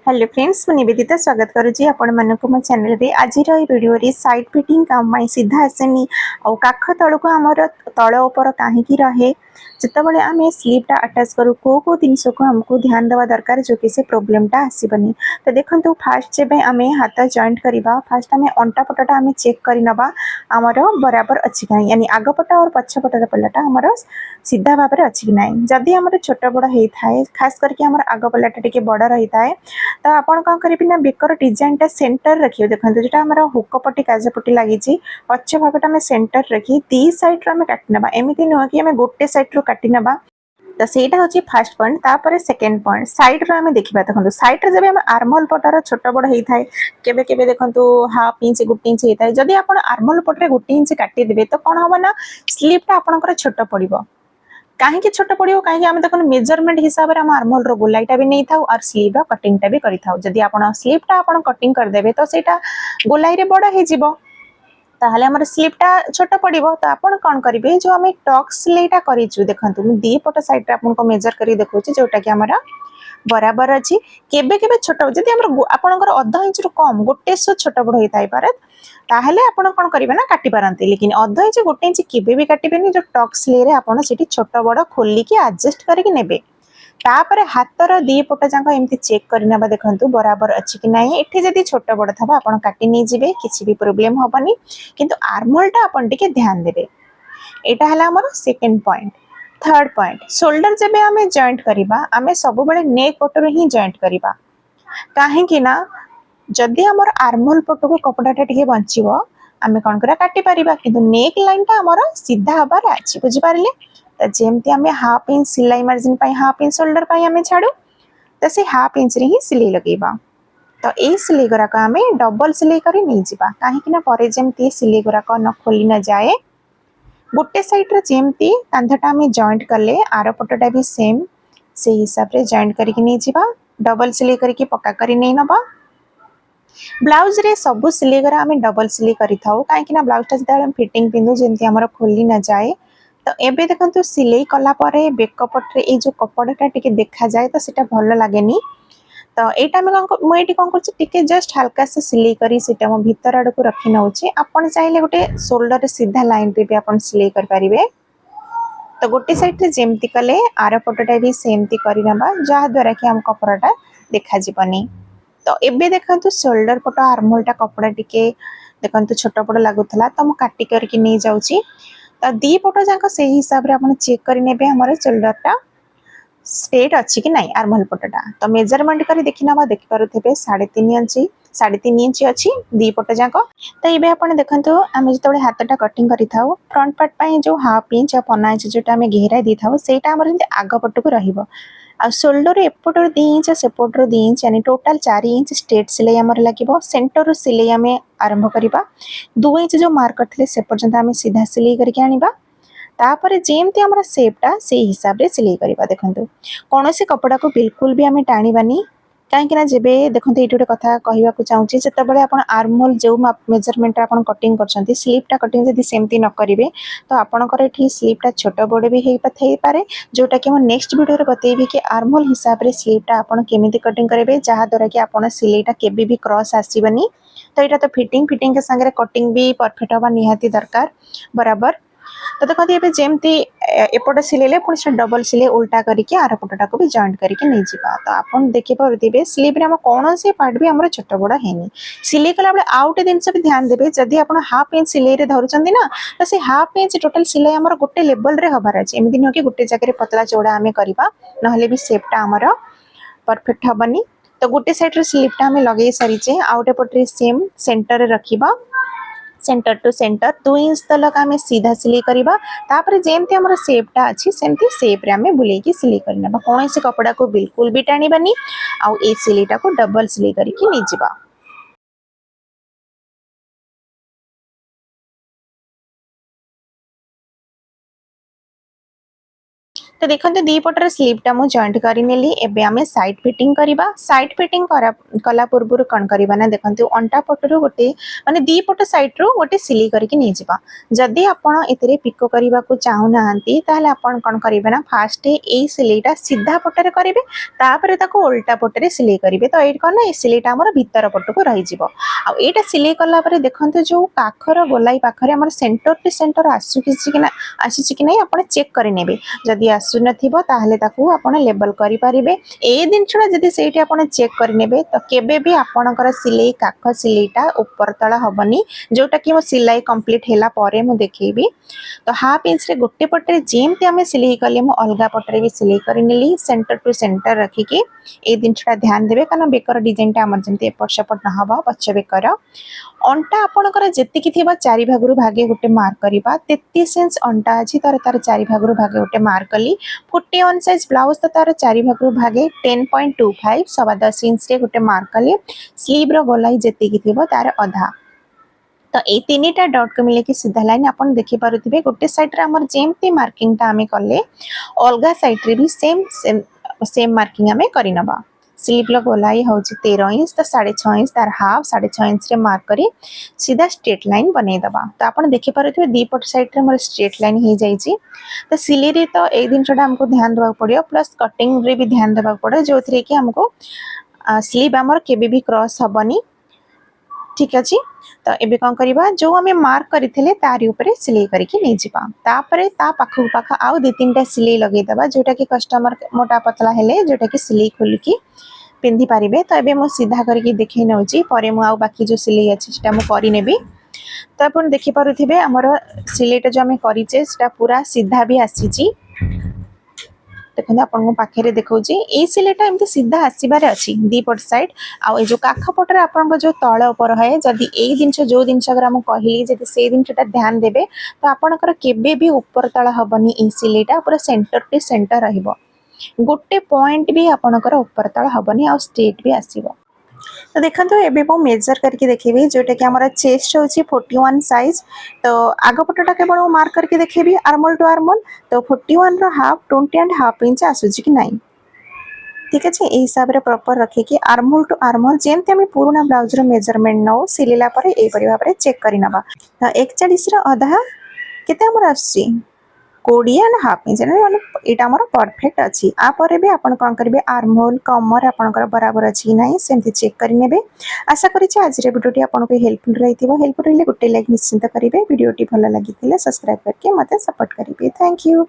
Hello friends मैं निवेदिता स्वागत करुँची आपण मानक मो चैनल रे आज वीडियो रे साइड फिटिंग काम सीधा आसेनी आ काख तल को आमर तल उपर कहीं रहे जितेबाला आम स्लीपटा अटैच करूँ कौ जिनस को आमको ध्यान देवा दरकार जो कि से प्रोब्लेमटा आसबनी। तो देखो फास्ट जब आम हाथ जॉइंट करवा फास्ट आम अंटा पटटा आम चेक करनवा आमर बराबर अच्छी ना यानी आगपट और पछपटर पल्लाटा आमर सीधा भाव में अच्छी ना जदि आम छोट बड़ होता है खास करके आम आग पल्लाटा टे बड़ रही है तो आपड़ कौन करेंगे ना बेकर डिजाइनटा सेंटर रखिए देखो जो आम हुकपट्टी काजपट्टी लगी पछ भागटा आम सेंटर रखी दी सैड्रु आम काटिना एमती नुह कि आम गोटे सैड्रु काटिना तो सहीटा हूँ फास्ट पॉइंट तापर सेकेंड पॉइंट सैड रू देखा देखो सैड जब आम आर्मल पटर छोट बड़ होता है केवे केवे देखो हाफ इंच गोटे इंच होता है जदि आप आर्मल पटे गोटे इंच काटिदेवे तो कौन हम ना स्लीपटा आपंकर छोट पड़ो कहीं छोट पड़ो कहीं आम देखो मेजरमेंट हिसाब से आम आर्मल गोलाईटा भी नहीं था और स्लीव कटिंगटा भी करी आप स्लीवटा आप कटिंग करदेवे तो सहीटा गोलाई बड़ हो ताहले हमर स्लीपटा छोट पड़ो तो आप कौन करेंगे जो आम टक सिलेटा करूँ देखो दी पट सैड आपको मेजर कर देखा जोटा कि आमर बराबर अच्छी केबे केबे छोट जदि आपंकर अध इंच रु कम गोटे सो छोट बड़ होता है ताहले आपण कौन करेंगे ना काटी पारती लेकिन अध इंच गोटे इंच केबे भी काटबेनि जो टक सिले आपड़ से छोट बड़ खोलिकी आडजस्ट करके नेबे तापर हाथर दी पट जाक एमती चेक करना देखो बराबर अच्छी कि नहीं एठी जदि छोट बड़ था आप काटी नहीं जिबे किसी भी प्रोब्लेम हेनी किंतु आर्मलटा आपन टिके ध्यान देबे। एटा हला हमर second point. Third point shoulder जब आम जॉइंट करवा आम सब बेले नेक पटर ही जॉइंट करवा कहीं ना जदि आमर आर्मल पट को कपड़ाटा टिके बंचो आम कौन करा काटी पारिबा किंतु नेक लाइनटा आमर सीधा हबार अच्छी बुझिपारे तो जमती आम हाफ इंच सिलाई मार्जिन हाफ इंच शोल्डर आम छाड़ू तो से हाफ इंच रे ही सिलाई लगेबा तो ये सिलाई गुराक आम डबल सिलाई कर नहीं जावा कहीं जमती सिलाई गुराक न खोली न जाए गोटे सैड्रे जमती कांधटा आम जॉइंट कले आर पटटा भी सेम से हिसाब से जॉइंट करके नहीं जावा डबल सिलाई करके पक्का कर नहीं नबा। ब्लाउज रे सबू सिलाई गुरा आम डबल सिलाई करें कहीं ब्लाउजटा जो फिटिंग पिंधु जमी आम खोली न जाए तो एबे देखो सिलाई कलापर बेक पट्रे ये जो कपड़ाटा टिके देखा जाए तो सीटा भल लगे तो यहाँ मुझे कौन कर जस्ट हल्का से सिलाई करी मो भीतर आड़ को रखी नौचे आपन चाहिए गोटे शोल्डर सीधा लाइन पे भी आप सिलाई करेंगे तो गोटे सैड्रे जमती कले आर पटटा भी सेमती करना जहाद्वारा कि आम कपड़ाटा देखा तो एबे देखो शोल्डर पट आर्मलटा कपड़ा टिके देखो छोट बड़ लगुला तो मुझे काटी करके नहीं जाऊँगी तो दी पट जाक से हिसाब से आप चेक करेंगे हमारे शोल्डरटा स्ट्रेट अच्छी कि नहीं आर्मल पटटा तो मेजरमेंट कर देखी ना देखिपे 3.5 इंच अच्छी दी पट जाक तो ये आप देखो आम जो हाथटा कटिंग कर फ्रंट पार्ट पर जो हाफ इंच और पन्ना इंच जो आम घेरा दी था सेटा आग पट को रही आ शोल्डर एपटर 2 इंच सेपटर 2 इंच यानी टोटाल 4 इंच स्ट्रेट सिलाई आमर लगे सेंटर सिलाई आम आरंभ करवा 2 इंच जो मार्क करते से पर्यंत आम सीधा सिलाई करके आनिबा तापर जेमती आमर सेपटा से हिसाब से सिलाई करवा देखो कौन से कपड़ा को बिल्कुल भी आम टाणी कहीं जब देखो ये गोटे कथा कहवाक चाहूँगी जितेबाला आप आर्मल जो मेजरमेंट आप कटिंग कर स्लीपटा कटिंग जब सेमती न करेंगे तो आपंकर ये स्लीपटा छोट बड़ भी हो पारे जोटा कि नेक्स्ट वीडियो बतेबी कि आर्मल हिसाब से स्लीपटा आप केमी कटिंग करेंगे जहाद्वारा कि आप सिलाईटा केबे भी क्रॉस आसबनी तो यहाँ तो फिटिंग के सागर कटिंग भी परफेक्ट हवा निहाती दरकार बराबर। तो देखो ये जमती एपट सिले पुणी से डबल सिले उल्टा करके आर पटटा को भी जॉइंट करके नहीं जावा तो आप देखिपे स्लीव आम कौन से पार्ट भी आम छोट बड़ है सिलाई कला बेले आउटे जिनस भी ध्यान देवे जदि आप हाफ इंच सिलाई धरुंच ना तो से हाफ इंच टोटाल सिलाई आम गोटे लेवल रे हबार अच्छे एमती नुह कि गोटे जगह पतला चौड़ा आम करवा ना भी सेपटा आमर परफेक्ट हेनी तो गोटे सैड्रे स्लीवटा आम लगे सारीचे आउटे पटे सेम सेंटर रखा सेंटर टू सेंटर 2 इंच तलक आम सीधा सिलाई करवा तापर जेमती आमर सेपटा अच्छी सेमती सेप्रे आम बुलेकी सिलाई करना कौन से कपड़ा को बिल्कुल भी टाणी आउ ए सिलाईटा को डबल सिलाई करके नहीं जावा। तो देखते दी पटर स्लीवटा मुझे जॉइंट करनेली एबे आमे साइड फिटिंग करवा साइड फिटिंग कला पूर्व कौन करवा ना देखते अंटा पटरू गोटे माने दी पट साइड रू गोटे सिलाई करके नहीं जावा जदि आपण एतिरे पिको करने को चाहूना ताहले आपण कौन करेंगे ना फास्ट ये सिलाईटा सीधा पटरे करेंगे तापर ताको उल्टा पटरे सिलाई करेंगे तो ये कौन ना सिलाईटा आमर भीतर पट को रही आईटा सिलाई कलापर देखते जो काखर गोलाई पाखे आम सेंटर टू सेंटर आसूसी कि ना आप चेक करेंगे जदि आसु नथिबो ताहले ताकू आपण लेबल करि परिबे ए दिनछड़ा जदि सेठी आपण चेक करनेबे तो केबे भी आपणकर सिलाई काख सिलाईटा ऊपर तळ हबनी जोटा कि मो सिलाई कंप्लीट हैला परे मु देखेबी तो हाफ इंच रे गोटे पटरे जेमते आमे सिलाई कले मु अलगा पटरे भी सिलाई करनेली सेंटर टू सेंटर रखी के ए दिनछड़ा ध्यान देबे कारण बेकर डिजाइनटा हमर जेमते एपट सेपट न हबो पछ बेकर अंटा आपणकर जेतिकी थिबा चारि भागरु भागे गोटे मार्क करबा 33 इंच अंटा अछि तार तार चारि भागरु भागे गोटे मार्क कली 41 साइज ब्लाउज तो तार चारि भागरु भागे 10.25 सवा 10 इंच रे गोटे मार्क कली स्लीव रो गोलाई जेतिकी थिबो तार आधा तो ये तीन टा डॉट को मिले सीधा लाइन आपन देखि पारुथिबे गोटे साइड रे हमर जेमती मार्किंग ता हमें कले अलगा साइड रे भी सेम मार्किंग हमें करि नबा स्लीव लो गोलाई हूँ 13 इंच तो 6.5 इंच तार हाफ 6.5 इंच रे मार्क करी सीधा स्ट्रेट लाइन बने दबा तो आपन देखि पारुथिबे दी पट साइड रे मोर स्ट्रेट लाइन हो जाइछि तो सिलाई रे तो ए दिनटा हमको ध्यान देबा पड़ियो प्लस कटिंग रे भी ध्यान देबा पड़े जो थरे कि हमको स्लीव हमर केबे भी क्रॉस हबनी ठीक अच्छे तो ये कौन करवा जो आम मार्क करते तारी ऊपर सिलाई करके नहीं जावा तापरे ता पाखु पाख आउ दि तीन टा सिलाई लगेदेवा जोटा कि कस्टमर मोटा पतला हेले जोटा कि सिलाई खोलिकी पिंधि पारे तो ये मुझे सीधा करके देखे नौची पर मु बाकी जो सिलाई अच्छी से करनेबी तो आप देखिपे आमर सिलाईटा जो आम करेचे पूरा सीधा भी आसी देखते आपको पाखे देखा सिलाईटा एमती सीधा आसबार अच्छी दी पट साइड आउ जो काख पटरे आप जो तल उपर है जदि यही जिनस जो जिनस कहली जब से जिनटा ध्यान देवे तो आपणकर केबे भी ऊपर तल हबनी ये सिलाईटा पूरा सेंटर टू सेंटर रहिबो गोटे पॉइंट भी आपणकर ऊपर तल हबनी आ स्ट्रेट भी आसीबो तो देखो एबे मु मेजर करके देखेबी जोटा कि हमारा चेस्ट होची 41 साइज तो आग पटटा केवल मार्क करके देखेबी आर्मल टू आर्मल तो 41 रो हाफ 20.5 इंच आसुची कि नहीं ठीक अच्छे ये हिसाब से प्रॉपर रखिकी आर्मल टू आर्मल जेमती आम पुराना ब्लाउज रो मेजरमेंट नौ सिलेला पर एपरी भाव चेक करनबा तो 41 रो आधा केते हमर आसी 20 एंड हाफ इंच यहाँ आम परफेक्ट अच्छी आपर भी आप कौन करेंगे आर्महोल कमर आपंकर बराबर अच्छी ना सेमती चेक करेंगे आशा करी आज भिडियोटी आपको हेल्पफुल रही हेल्पफुल रही गोटे लाइक निश्चिंत करेंगे भिडियोटी भल लगी सब्सक्राइब करके मत सपोर्ट करेंगे थैंक यू।